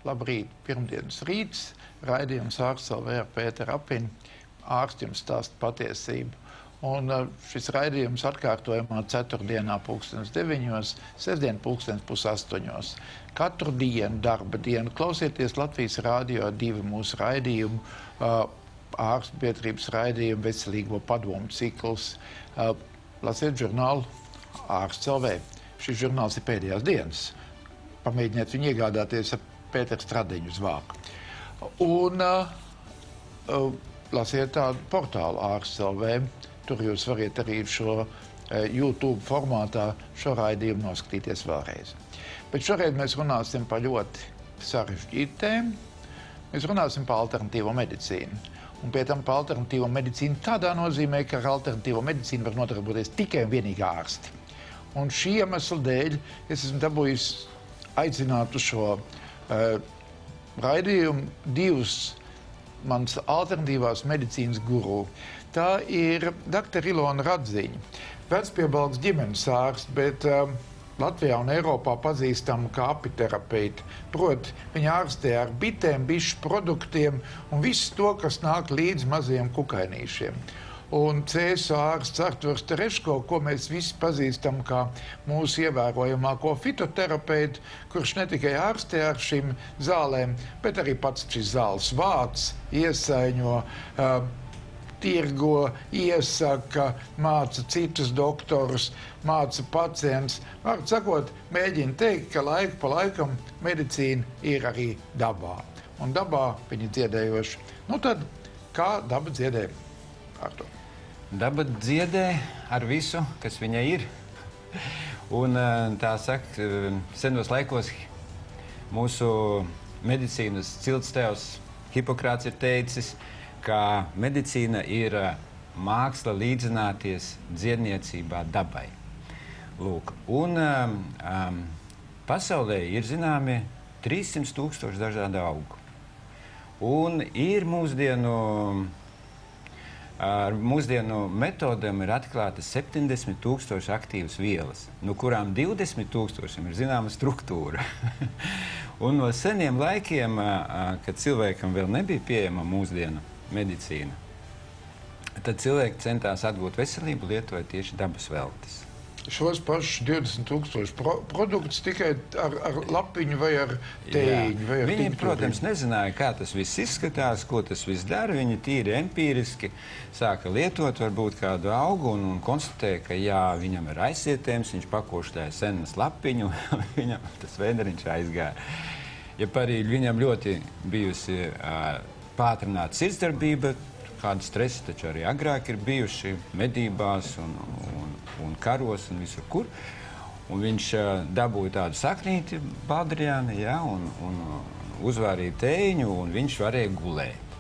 Labrīt, pirmdienas rīts, raidījums ārsts LV ar Pēteru Apini. Ārsts jums stāsta patiesību. Un šis raidījums atkārtojumā ceturtdienā 9:00, sestdien 7:30. Katru dienu, darba dienu, klausieties Latvijas Rādio 2 mūsu raidījumu, ārstu biedrības raidījumu, veselīgo padomu cikls. Lasiet žurnālu Ārsts LV. Šis žurnāls ir pēdējās dienas. Pamēģiniet viņu iegādāties ar Pēteru Stradiņu zvāku. Un lasiet tādu portālu Ārsts LV. Tur jūs variet arī šo YouTube formātā šo raidījumu noskatīties vēlreiz. Bet šoreiz mēs runāsim par ļoti sarežģītu tēmu. Mēs runāsim par alternatīvo medicīnu. Un pie tam par alternatīvo medicīnu tādā nozīmē, ka ar alternatīvo medicīnu var nodarboties tikai un vienīgi ārsti. Un šī iemesla dēļ es esmu dabūjis aicināt uz šo raidījumu divus mans alternatīvās medicīnas guru. Tā ir dr. Ilona Radziņa, vecpiebalgs ģimenes ārsts, bet Latvijā un Eiropā pazīstama kā apiterapeita. Proti, viņa ārstē ar bitēm, bišu produktiem un visu to, kas nāk līdz mazajiem kukainīšiem. Un CSO ārsts Arturs Tereško, ko mēs visi pazīstam kā mūsu ievērojamāko fitoterapeitu, kurš ne tikai ārstē ar šīm zālēm, bet arī pats šīs zāles vāc, iesaiņo, tirgo, iesaka, māca citus doktorus, māca pacients. Var sakot, mēģina teikt, ka laiku pa laikam medicīna ir arī dabā. Un dabā viņa dziedējoši. Nu tad, kā daba dziedē? Artur. Daba dziedē ar visu, kas viņai ir. Un tā saka, senos laikos mūsu medicīnas ciltstēvs Hipokrats ir teicis, ka medicīna ir māksla līdzināties dziedniecībā dabai. Lūk, un pasaulē ir zināmi 300 000 dažādu augu. Un ir ar mūsdienu metodēm ir atklātas 70 000 aktīvas vielas, no kurām 20 000 ir zināma struktūra. Un no seniem laikiem, kad cilvēkam vēl nebija pieejama mūsdienu medicīna, tad cilvēki centās atgūt veselību, lietojot tieši dabas veltes. Šos pašus 20 000 produktus tikai ar lapiņu vai ar tējiņu? Vai ar viņi, tinkturiem? protams, nezināja, kā tas viss izskatās, ko tas viss dara. Viņi tīri empīriski sāka lietot varbūt kādu augu un konstatēja, ka jā, viņam ir aizsietējums, viņš pakoštāja senas lapiņu, viņam tas vēderiņš aizgāja. Ja parīgi viņam ļoti bijusi pātrināta sirdsdarbība, kāda stresa taču arī agrāk ir bijuši medībās un karos un visur kur. Un viņš dabūja tādu saknīti baldriāni, ja, un uzvārīja tējiņu, un viņš varēja gulēt.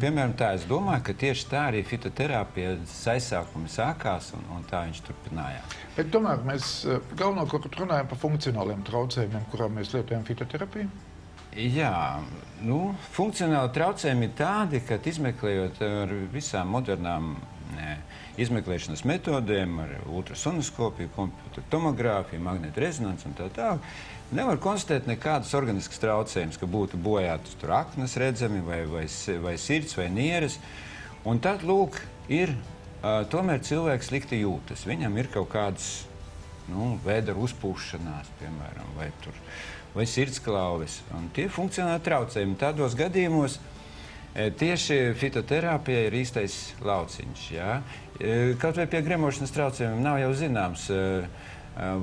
Piemēram, tā es domāju, ka tieši tā arī fitoterapija aizsākumi sākās, un tā viņš turpinājās. Bet tomēr mēs galvenokārt runājam par funkcionāliem traucējumiem, kurām mēs lietojam fitoterapiju? Jā, funkcionāli traucējumi ir tādi, ka izmeklējot ar visām modernām izmeklēšanas metodēm, ar ultrasonoskopiju, kompjuteru tomogrāfiju, magnētu rezonanci un tā tālāk, nevar konstatēt nekādas organiskas traucējumus, ka būtu bojātas tur aknas redzami vai sirds vai nieres. Un tad, lūk, ir tomēr cilvēks slikti jūtas. Viņam ir kaut kādas, vēdera uzpūšanās, piemēram, vai sirdsklauves. Un tie funkcionāli traucējumi. Tādos gadījumos tieši fitoterapija ir īstais lauciņš. Jā. Kaut vai pie gremošanas traucējumiem nav jau zināms,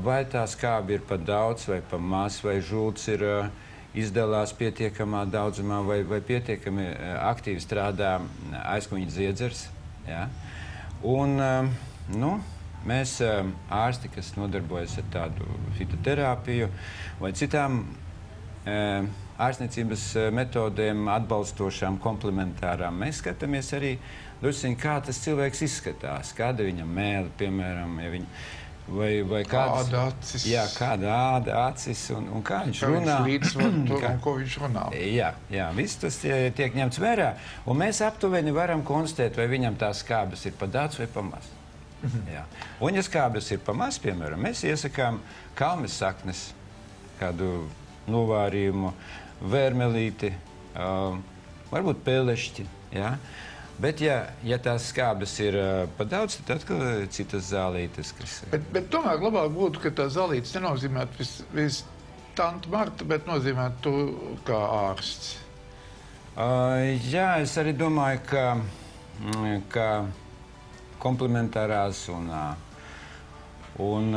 vai tā skābi ir pa daudz vai pa maz, vai žults ir izdalās pietiekamā daudzumā, vai pietiekami aktīvi strādā aizkuņa dziedzers. Jā. Un, mēs ārsti, kas nodarbojas ar tādu fitoterapiju vai citām ārstniecības metodēm atbalstošām, komplementārām, mēs skatāmies arī, kā tas cilvēks izskatās, kāda viņam mēle, piemēram, ja vai kāda acis. Jā, kāda āda, acis un kā viņš runā. Kā viņš līdzsvar to, un ko viņš runā. Jā, viss tas tiek ņemts vērā, un mēs aptuveni varam konstatēt, vai viņam tās skābes ir pa daudz vai pa maz. Jā. Un, ja skābes ir pa maz, piemēram, mēs iesakām kalmes saknes, kādu novārījumu, vērmelīti, varbūt pelešķi, ja? Bet, ja tās skābes ir pa daudz, tad atkal citas zālītes, kas... Bet tomēr labāk būtu, ka tā zālītes nenozīmētu vis Tanta Marta, bet nozīmētu tu kā ārsts. Jā, es arī domāju, ka komplementārās un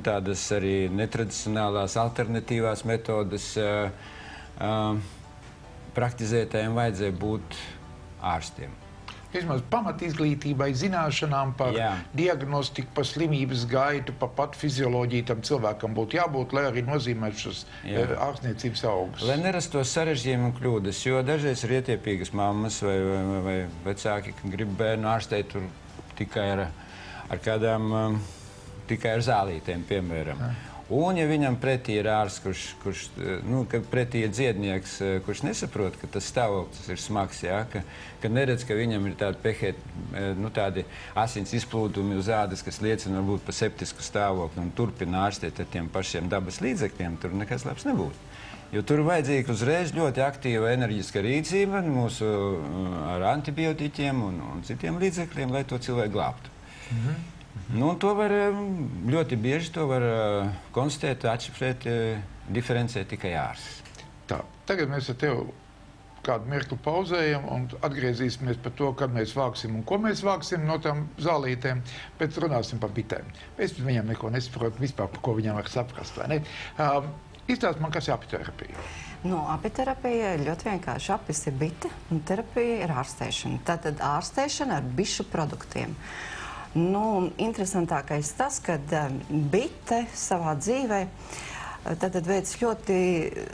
tādas arī netradicionālās alternatīvās metodas praktizētājiem vajadzēja būt ārstiem. Vismaz pamatizglītībai, zināšanām par diagnostiku, par slimības gaitu, par pat fizioloģiju tam cilvēkam būtu jābūt, lai arī nozīmētu šos ārstniecības augus. Lai nerastos sarežģījumi un kļūdas, jo dažreiz ir ietiepīgas mammas vai vecāki, ka grib bērnu ārstēt tur tikai ar kādām, tikai ar zālītēm, piemēram. Un, ja viņam pretī ir ārsts, kad pretī ir dziednieks, kurš nesaprot, ka tas stāvoklis ir smags, ka neredz, ka viņam ir tādi asins izplūdumi uz ādas, kas liecina varbūt par septisku stāvokli un turpina ārstēt ar tiem pašiem dabas līdzekļiem, tur nekas labs nebūs. Jo tur vajadzīga uzreiz ļoti aktīva enerģiska rīcība ar antibiotiķiem un citiem līdzekļiem, lai to cilvēku glābtu. Nu, to var ļoti bieži konstatēt, atšifrēt, diferencēt tikai ārsts. Tā, tagad mēs ar tevi kādu mirkli pauzējam un atgriezīsimies par to, kad mēs vāksim un ko mēs vāksim no tām zālītēm, bet runāsim par bitēm. Es viņam neko nesaprotu vispār, par ko viņam var saprast, vai ne? Izstāst man, kas ir apiterapija? Nu, apiterapija ir ļoti vienkārši. Apis ir bite un terapija ir ārstēšana. Tātad ārstēšana ar bišu produktiem. Nu, interesantākais tas, ka bite savā dzīvē veic ļoti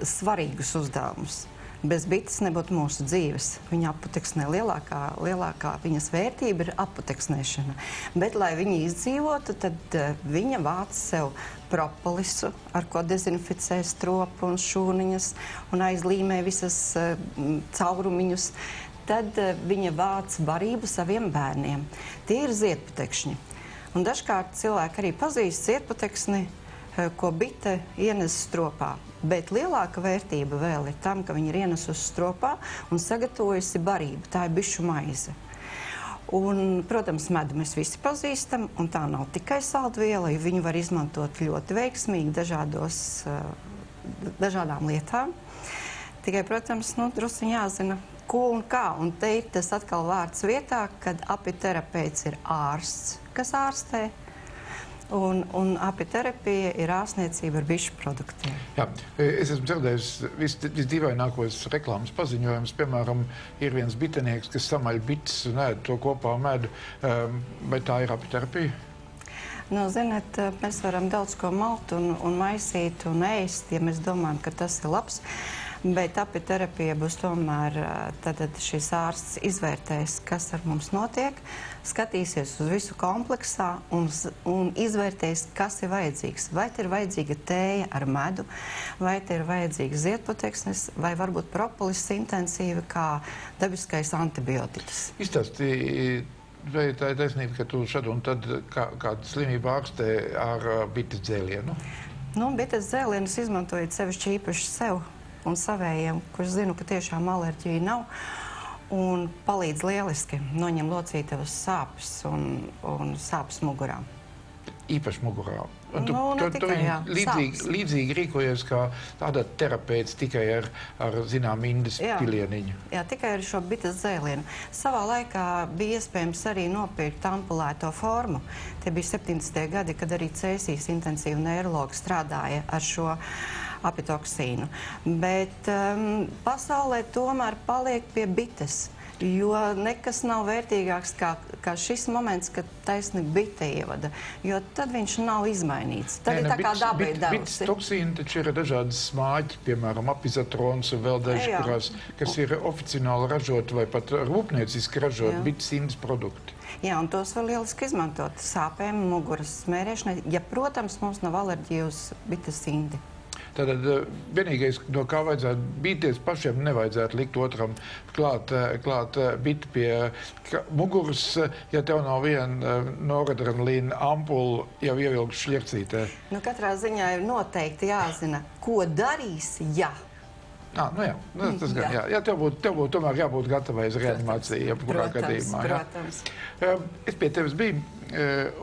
svarīgus uzdevumus. Bez bites nebūtu mūsu dzīves. Viņa apoteksnē lielākā viņas vērtība ir apoteksnēšana. Bet, lai viņa izdzīvotu, tad viņa vāc sev propolisu, ar ko dezinficē stropu un šūniņas un aizlīmē visas caurumiņus. Tad viņa vāc barību saviem bērniem. Tie ir ziedputekšņi. Un dažkārt cilvēki arī pazīst ziedputeksni, ko bite ienes stropā. Bet lielāka vērtība vēl ir tam, ka viņa ir ienesusi stropā un sagatavojusi barību. Tā ir bišu maize. Un, protams, medu mēs visi pazīstam, un tā nav tikai saldviela, jo viņu var izmantot ļoti veiksmīgi dažādām lietām. Tikai, protams, drusciņ jāzina, ko un kā. Un te ir tas atkal vārds vietā, kad apiterapeits ir ārsts, kas ārstē. Un apiterapija ir ārstniecība ar bišu produktiem. Jā, es esmu dzirdējis visdīvainākos reklāmas paziņojumus. Piemēram, ir viens bitenieks, kas samaļ bites un ēd to kopā medu. Vai tā ir apiterapija? Nu, ziniet, mēs varam daudz ko malt un maisīt un ēst, ja mēs domājam, ka tas ir labs. Bet apiterapija būs tomēr, tad šis ārsts izvērtēs, kas ar mums notiek, skatīsies uz visu kompleksā un izvērtēs, kas ir vajadzīgs. Vai te ir vajadzīga tēja ar medu, vai te ir vajadzīga ziedputeksnis, vai varbūt propolis intensīvi kā dabiskais antibiotikas. Izstāstīji, vai tā ir taisnība, ka tu šad un tad kādu slimību ārstē ar bites dzēlienu? Nu, bites dzēlienus izmantojot sevišķi īpaši sev un savējiem, kurš zinu, ka tiešām alerģija nav, un palīdz lieliski, noņem locītavas sāpes un sāpes mugurā. Īpaši mugurā. Un Nu, ne tikai, jā, līdzīgi rīkojies kā tāda terapeits tikai ar zinām indes pilieniņu. Jā, tikai ar šo bites dzēlienu. Savā laikā bija iespējams arī nopirkt ampulēto formu. Tie bija 70. gadi, kad arī Cēsīs intensīvi neirologi strādāja ar šo apitoksīnu. Bet pasaulē tomēr paliek pie bites, jo nekas nav vērtīgāks kā šis moments, kad taisni bite ievada, jo tad viņš nav izmainīts. Tad ir tā kā dabai devusi. Bites toksīni taču ir dažādas smāķi, piemēram, apizatrons un vēl daži, kas ir oficiāli ražoti vai pat rūpnieciski ražoti bites indes produkti. Jā, un tos var lieliski izmantot sāpēm, muguras smērēšanai, ja, protams, mums nav alerģija uz bites indi. Tātad vienīgais, no kā vajadzētu bīties pašiem, nevajadzētu likt otram klāt biti pie muguras, ja tev nav viena noradrenalīna ampula jau ievilkta šļircītē. Nu, katrā ziņā ir noteikti jāzina, ko darīs, ja Nu jā, tas gan, jā, tev būtu tomēr jābūt gatavai uz reanimāciju, jebkurā gadījumā. Protams. Es pie tevis biju,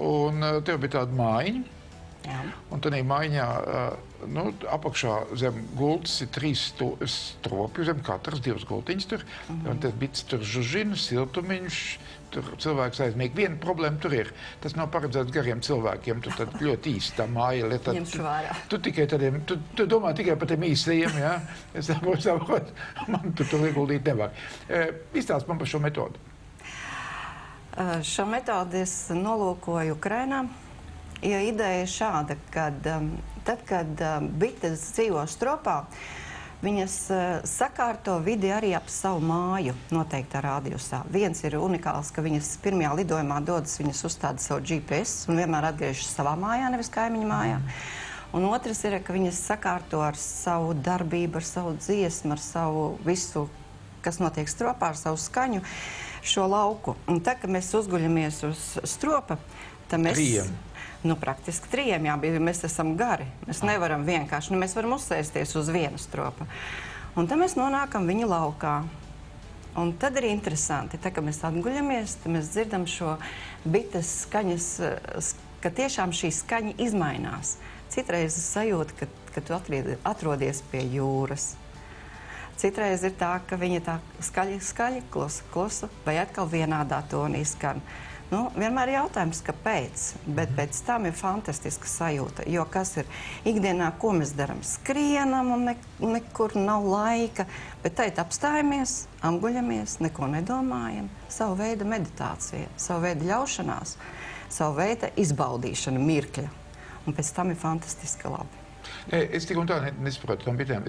un tev bija tāda mājiņa, un tādā mājiņā apakšā zem gultas ir 3 stropi, zem katras 2 gultiņas tur, un tas bits tur žužina, siltumiņš, tur cilvēks aizmieg. Viena problēma tur ir. Tas nav paredzēts gariem cilvēkiem. Tu tad ļoti īsti tā māja. Ņemšu vērā. Tu domā tikai par tiem īstajiem, jā? Es saprotu, man tur ieguldīt nevar. Izstāst man par šo metodu. Šo metodu es nolūkoju Ukrainā, jo ideja ir šāda, kad tad, kad bites dzīvo stropā, viņas sakārto vidi arī ap savu māju noteiktā radiusā. Viens ir unikāls, ka viņas pirmajā lidojumā dodas, viņas uzstāda savu GPS un vienmēr atgriežas savā mājā, nevis kaimiņu mājā. Un otrs ir, ka viņas sakārto ar savu darbību, ar savu dziesmu, ar savu visu, kas notiek stropā, ar savu skaņu, šo lauku. Un tad, kad mēs uzguļamies uz stropa, tad mēs... Praktiski 3, jā, mēs esam gari. Mēs nevaram vienkārši, mēs varam uzsēsties uz vienu stropa. Un tad mēs nonākam viņu laukā. Un tad ir interesanti, tad, kad mēs atguļamies, tad mēs dzirdam šo bites skaņas, ka tiešām šī skaņa izmainās. Citreiz sajūta, ka tu atrodies pie jūras. Citreiz ir tā, ka viņa tā skaļi, klusa, vai atkal vienādā tonī skan. Vienmēr ir jautājums, kāpēc, bet pēc tam ir fantastiska sajūta, jo kas ir ikdienā, ko mēs darām? Skrienam un nekur nav laika, bet teit apstājamies, apguļamies, neko nedomājam, savu veidu meditācija, savu veidu ļaušanās, savu veidu izbaudīšana mirkļa, un pēc tam ir fantastiski labi. Es tik un tā nesaprotu tam bitēm.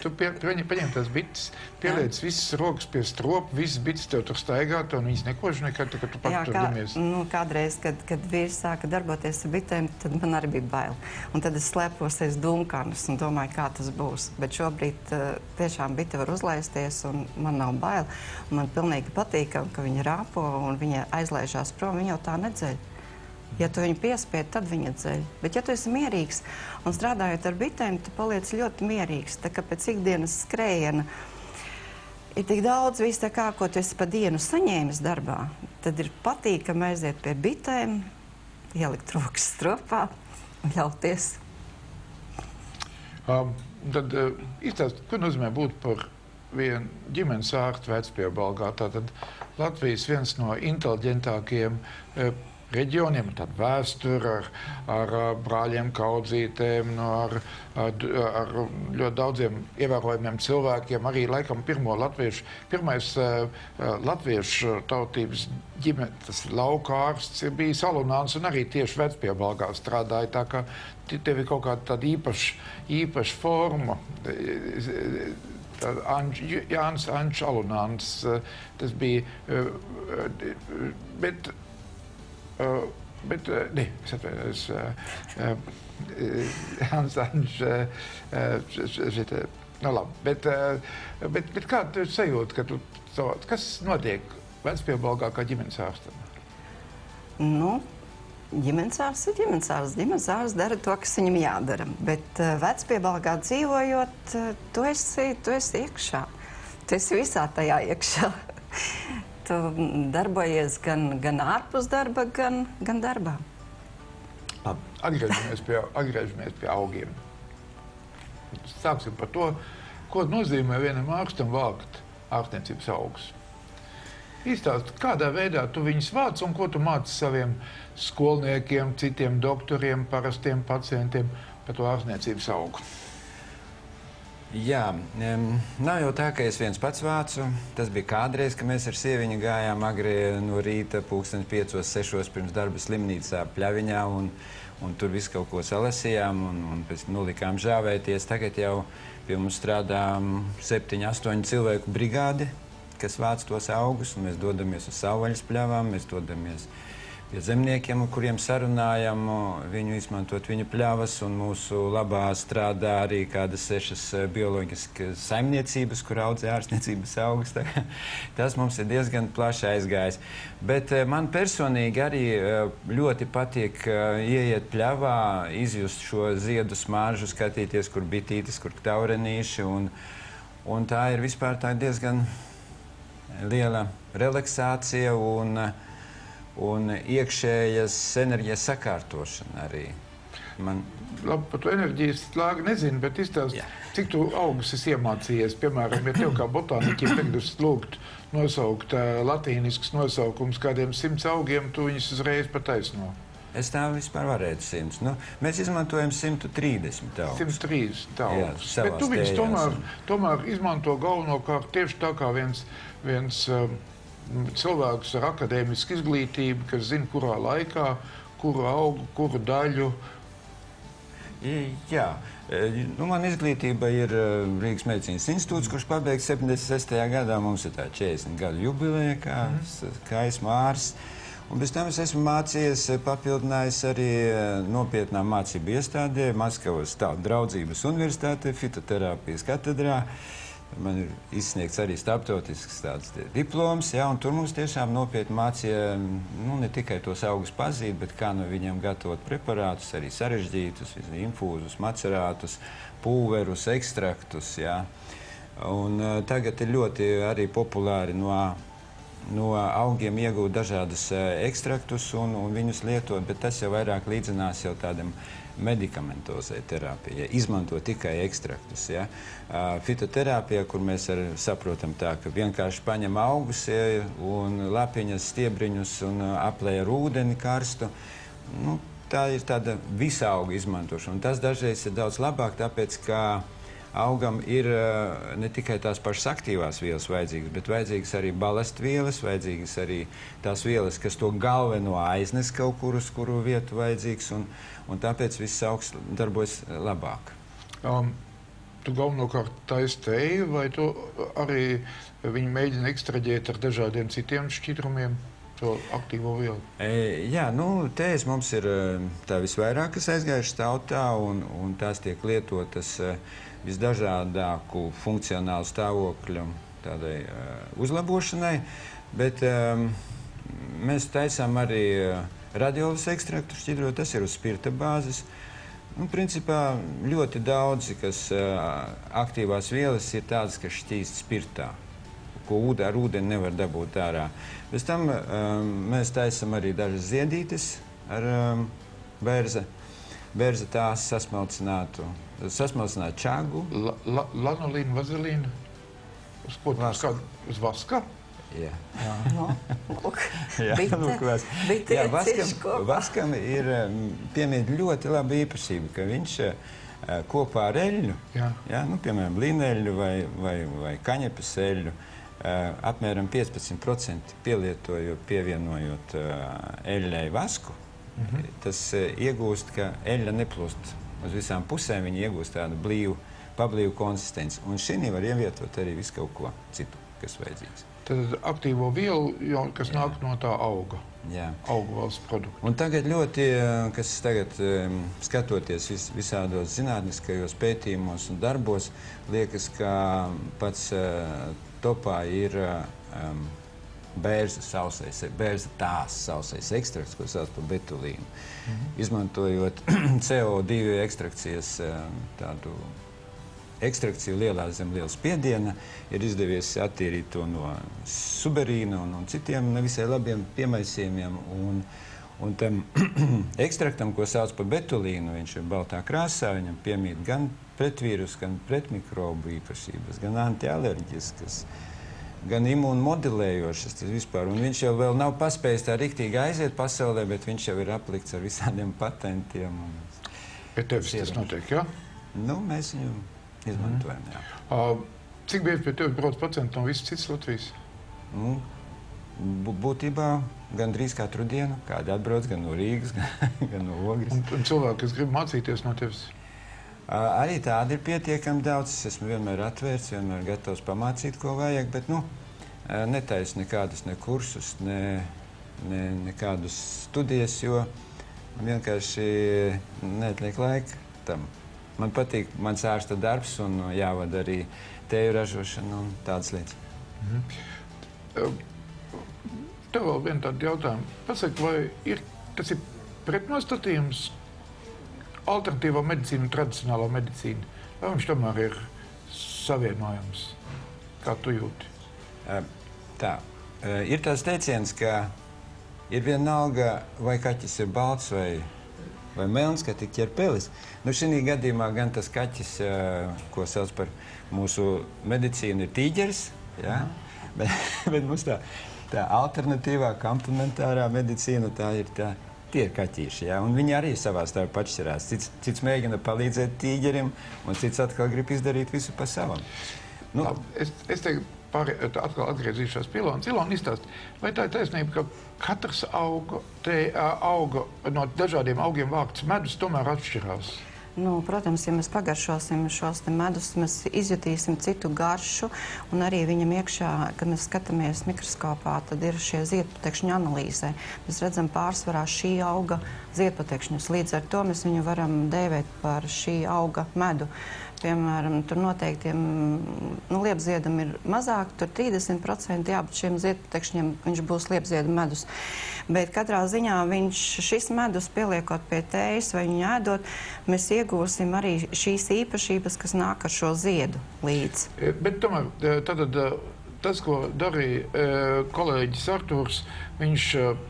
Tu paņem tās bites, pieliec visas rokas pie stropa, visas bites tev tur staigāt, un viņas nekoži nekad, kad tu pat tur ņemies. Kādreiz, kad vīrs sāka darboties ar bitēm, tad man arī bija bail. Un tad es slēpos aiz dunkanas un domāju, kā tas būs. Bet šobrīd tiešām bite var uzlaisties, un man nav bail. Man pilnīgi patīkam, ka viņa rāpo un viņa aizlaižās prom, viņa jau tā nedzeļ. Ja tu viņu piespied, tad viņa dzeļ. Bet ja tu esi mierīgs un strādājot ar bitēm, tu paliec ļoti mierīgs. Tā kā pēc ikdienas skrējiena ir tik daudz viss tā kā, ko tu esi pa dienu saņēmis darbā, tad ir patīkami aiziet pie bitēm, ielikt rokas stropā un ļauties. Tad izstāst, ko nozīmē būt par vienu ģimenes ārstu Vecpiebalgā? Tātad Latvijas viens no inteliģentākajiem reģioniem, tāda vēsture ar brāļiem, kaudzītēm, ar ļoti daudziem ievērojumiem cilvēkiem. Arī laikam pirmais latviešu tautības ģimenes lauka ārsts ir bijis Alunāns un arī tieši Vecpiebalgā strādāja. Tā kā tev ir kaut kāda tāda īpaša forma. Jānis Ančs Alunāns, tas bija, es atvainojos, Jānis Ančs, labi, bet kāda tev sajūta, kas notiek Vecpiebalgā kā ģimenes ārstam? Ģimenes ārsts ir ģimenes ārsts. Ģimenes ārsts dara to, kas viņam jādara. Bet Vecpiebalgā dzīvojot, tu esi iekšā. Tu esi visā tajā iekšā. Tu darbojies gan ārpus darba, gan darbā. Atgriežamies pie augiem. Sāksim par to, ko nozīmē vienam ārstam vākt ārstniecības augus. Izstāst, kādā veidā tu viņus vāc un ko tu māci saviem skolniekiem, citiem doktoriem, parastiem pacientiem par to ārstniecības augu? Jā, nav jau tā, ka es viens pats vācu. Tas bija kādreiz, ka mēs ar sieviņu gājām agri no rīta 5, 6 pirms darba slimnīcā Pļaviņā un tur visu kaut ko salasījām un pēc nolikām žāvēties. Tagad jau pie mums strādā 7, 8 cilvēku brigādi, kas vāc tos augus, un mēs dodamies uz savvaļas pļavām, mēs dodamies pie zemniekiem, ar kuriem sarunājam, viņu izmantot viņu pļavas, un mūsu labā strādā arī kādas 6 bioloģiskas saimniecības, kur audzē ārstniecības augus. Tas mums ir diezgan plaši aizgājis. Bet man personīgi arī ļoti patīk ieiet pļavā, izjust šo ziedu smaržu, skatīties, kur bitītes, kur taurenīši, Un tā ir vispār tā diezgan liela relaksācija un iekšējas enerģijas sakārtošana arī. Labi, par to enerģijas slāgu nezinu, bet izstāst, cik tu augus esi iemācījies. Piemēram, ja tev kā botāniķiem tagad lūgt nosaukt latīnisks nosaukums kādiem 100 augiem, tu viņus uzreiz pataisno. Es tā vispār varētu 100. Nu, mēs izmantojam 130 augus. 130 augus. Jā, bet tu viņus tomēr izmanto galvenokārt tieši tā kā viens cilvēks ar akadēmisku izglītību, kas zina, kurā laikā, kuru augu, kuru daļu. Jā. Nu, man izglītība ir Rīgas medicīnas institūts, kurš pabeigts 76. gadā. Mums ir tā 40 gadu jubileja, kā esmu ārsts. Un bez tam es esmu mācījies, papildinājis arī nopietnā mācību iestādē, Maskavas draudzības universitātē, fitoterapijas katedrā. Man ir izsniegts arī starptautisks tāds diploms, jā, un tur mums tiešām nopietni mācīja, nu, ne tikai tos augus pazīt, bet kā no viņiem gatavot preparātus, arī sarežģītus, infūzus, macerātus, pulverus, ekstraktus, jā. Un tagad ir ļoti arī populāri no augiem iegūt dažādas ekstraktus un viņus lietot, bet tas jau vairāk līdzinās jau tādam medikamentozai terapijai, izmanto tikai ekstraktus. Ja? Fitoterapijā, kur mēs saprotam tā, ka vienkārši paņem augus un lapiņas, stiebriņus un aplēja ar ūdeni karstu, nu, tā ir tāda visa auga izmantošana. Un tas dažreiz ir daudz labāk, tāpēc, ka augam ir ne tikai tās pašas aktīvās vielas vajadzīgas, bet vajadzīgas arī balastvielas, vajadzīgas arī tās vielas, kas to galveno aiznes kaut kur, uz kuru vietu vajadzīgs, un tāpēc viss augs darbojas labāk. Tu galvenokārt taisi teju, vai tu arī viņi mēģina ekstraģēt ar dažādiem citiem šķidrumiem to aktīvo vielu? Jā, nu, tejas mums ir tā visvairāk, kas aizgājušas tautā, un tās tiek lietotas visdažādāku funkcionālu stāvokļu tādai uzlabošanai, bet mēs taisām arī radiolas ekstraktu šķidrot, tas ir uz spirta bāzes. Nu, principā ļoti daudzi, kas aktīvās vielas ir tādas, kas šķīst spirtā, ko ar ūdeni nevar dabūt ārā. Bez tam mēs taisam arī dažas ziedītes ar berza tās sasmalcinātu čagu. Lanolīnu, vazelīnu? Uz ko? Uz vaska? Jā. No, lūk, vaskam ir piemīt ļoti laba īpašība, ka viņš kopā ar eļļu, nu, piemēram, līneļu vai kaņepes eļļu, apmēram 15% pievienojot eļļai vasku, tas iegūst, ka eļļa neplūst uz visām pusēm, viņi iegūst tādu pablīvu konsistenci. Un šī var ievietot arī visu kaut ko citu, kas vajadzīgs. Tad aktīvo vielu, kas nāk no tā auga. Jā. Augu valsts produktu. Un tagad ļoti, kas tagad skatoties visādos zinātniskajos pētījumos un darbos, liekas, ka pats topā ir bērza tās sausais ekstrakts, ko sauc par betulīnu. Izmantojot CO2 ekstrakcijas tādu ekstrakciju lielā zem liela spiediena, ir izdevies attīrīt to no suberīna un citiem nevisai labiem piemaisījumiem. Un tam ekstraktam, ko sauc par betulīnu, viņš ir baltā krāsā, viņam piemīt gan pretvīrus, gan pretmikrobu īpašības, gan antialerģiskas, gan imūnmodelējošas tas vispār. Un viņš jau vēl nav paspējis tā riktīgi aiziet pasaulē, bet viņš jau ir aplikts ar visādiem patentiem. Bet tevis tas notiek, jā? Nu, mēs viņu izmantojam, jā. Cik bieži pie tevis brauc pacienti no visas citas Latvijas? Nu, būtībā gandrīz katru dienu. Kādi atbrauc gan no Rīgas, gan no Ogres. Un cilvēki, kas grib mācīties no tevis? Arī tādi ir pietiekami daudz. Es esmu vienmēr atvērts, vienmēr gatavs pamācīt, ko vajag, bet, nu, netaisu nekādus ne kursus, nekādus studijas, jo vienkārši neatliek laika tam. Man patīk mans ārsta darbs un jāvada arī tēju ražošana un tādas lietas. Tev vēl viena tāda jautājuma. Pasaki, vai tas ir pretnostatījums alternatīvā medicīna un tradicionālā medicīna? Vai viņš tomēr ir savienojams. Kā tu jūti? Tā. Ir tās teiciens, ka ir vienalga, vai kaķis ir balts vai melns, ka tik ķer pelis. Nu, šī gadījumā gan tas kaķis, ko sauc par mūsu medicīnu, ir tīģeris, ja? Bet mums tā alternatīvā, komplementārā medicīna, tie ir kaķīši, ja? Un viņi arī savā starpā atšķirās. Cits mēģina palīdzēt tīģerim, un cits atkal grib izdarīt visu pa savam. Nu, es teiktu, atkal atgriezīšos pie Ilona. Ilona izstāst, vai tā ir taisnība, ka katrs auga no dažādiem augiem vākts medus tomēr atšķirās? Nu, protams, ja mēs pagaršosim šos medus, mēs izjutīsim citu garšu, un arī viņam iekšā, kad mēs skatāmies mikroskopā, tad ir šie ziedputekšņu analīzē. Mēs redzam pārsvarā šī auga ziedputekšņus. Līdz ar to mēs viņu varam dēvēt par šī auga medu. Piemēram, tur noteiktiem liepziedam ir mazāk, tur 30% jābūt šiem ziedputekšņiem, viņš būs liepziedu medus. Bet katrā ziņā šis medus pieliekot pie tējas vai viņu ēdot, mēs iegūsim arī šīs īpašības, kas nāk ar šo ziedu līdz. Bet tomēr, tas, ko darīja kolēģis Artūrs, viņš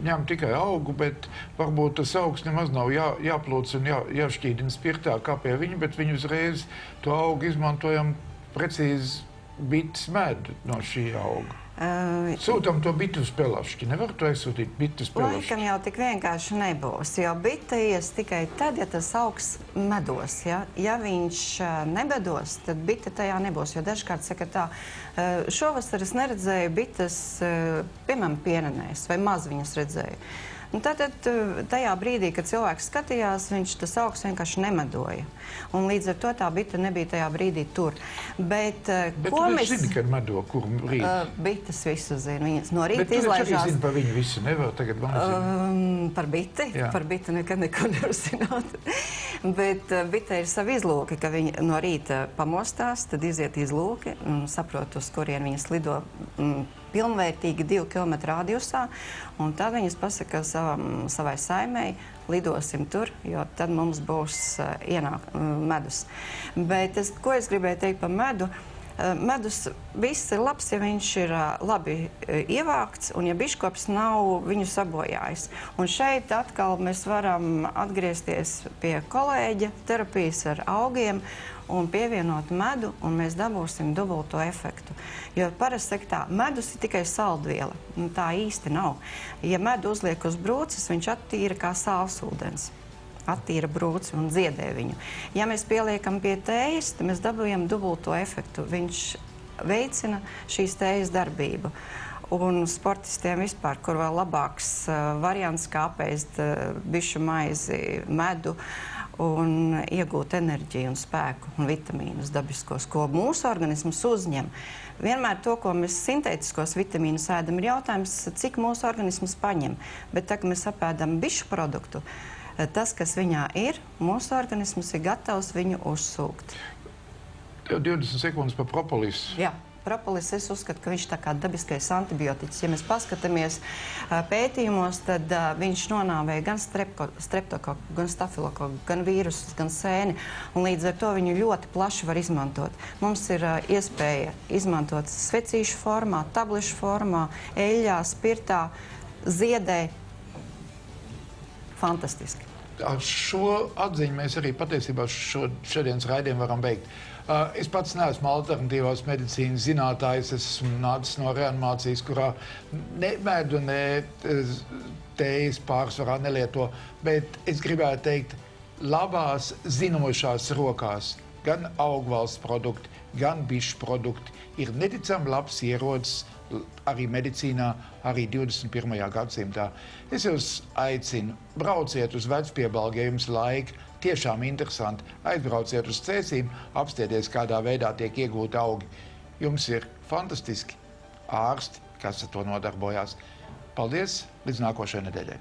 ņem tikai augu, bet varbūt tas augs nemaz nav jāplūc un jāšķīdina spirtā kā pie viņa, bet viņu uzreiz to augu izmantojam precīzi bites medu no šī auga. Sūtam to bitu uz pelašķi. Nevar to aizsūtīt bitu uz pelašķi? Laikam jau tik vienkārši nebūs, jo bita ies tikai tad, ja tas augs medos. Ja viņš nebedos, tad bita tajā nebūs, jo dažkārt saka tā, šovasar es neredzēju bitas, piemēram, pienenēs, vai maz viņas redzēju. Tātad tajā brīdī, kad cilvēks skatījās, tas augs vienkārši nemedoja. Un līdz ar to tā bita nebija tajā brīdī tur. Bet ko mēs... zini, kad medo, kur rīt? Bitas visu zina. Viņas no rīta izlaižās... Bet tu arī zini par viņu visu, nevar tagad man zini? Par biti? Jā. Par biti nekad neko nevar zināt. Bet bita ir savi izlūki, ka viņa no rīta pamostās, tad iziet izlūki un saprot, uz kurien viņas lido pilnvērtīgi 2 kilometru radiusā, un tad viņas pasaka savai saimei, lidosim tur, jo tad mums būs medus. Bet ko es gribēju teikt par medu? Medus viss ir labs, ja viņš ir labi ievākts, un ja biškops nav viņu sabojājis. Un šeit atkal mēs varam atgriezties pie kolēģa terapijas ar augiem, un pievienot medu, un mēs dabūsim dubulto efektu. Jo parasti saka tā, medus ir tikai saldviela. Tā īsti nav. Ja medu uzliek uz brūces, viņš attīra kā sālsūdens. Attīra brūci un dziedē viņu. Ja mēs pieliekam pie tējas, tad mēs dabūjam dubulto efektu. Viņš veicina šīs tējas darbību. Un sportistiem vispār, kur vēl labāks variants, kā apēst bišu maizi, medu, un iegūt enerģiju un spēku un vitamīnus dabiskos, ko mūsu organisms uzņem. Vienmēr to, ko mēs sintētiskos vitamīnus ēdam, ir jautājums, cik mūsu organisms paņem. Bet tā, ka mēs apēdam bišu produktu, tas, kas viņā ir, mūsu organisms ir gatavs viņu uzsūkt. Tev 20 sekundes par propolisu. Jā. Propolis, es uzskatu, ka viņš tā kā dabiskais antibiotiķis. Ja mēs paskatāmies pētījumos, tad viņš nonāvēja gan streptokoku, gan stafilokoku, gan vīrusus, gan sēni, un līdz ar to viņu ļoti plaši var izmantot. Mums ir iespēja izmantot svecīšu formā, tablišu formā, eļļā, spirtā, ziedē. Fantastiski. Ar šo atziņu mēs arī patiesībā šodienas raidījumu varam beigt. Es pats neesmu alternatīvās medicīnas zinātājs, esmu nācis no reanimācijas, kurā ne medu, ne tējas pārsvarā nelieto, bet es gribētu teikt, labās zinošās rokās gan augvalsts produkti, gan bišu produkti ir neticami labs ierocis arī medicīnā, arī 21. gadsimtā. Es jūs aicinu, brauciet uz Vecpiebalgu, ja jums laika, tiešām interesanti. Aizbrauciet uz Cēsīm, apstieties, kādā veidā tiek iegūti augi. Jums ir fantastiski ārsti, kas ar to nodarbojās. Paldies, līdz nākošajai nedēļai.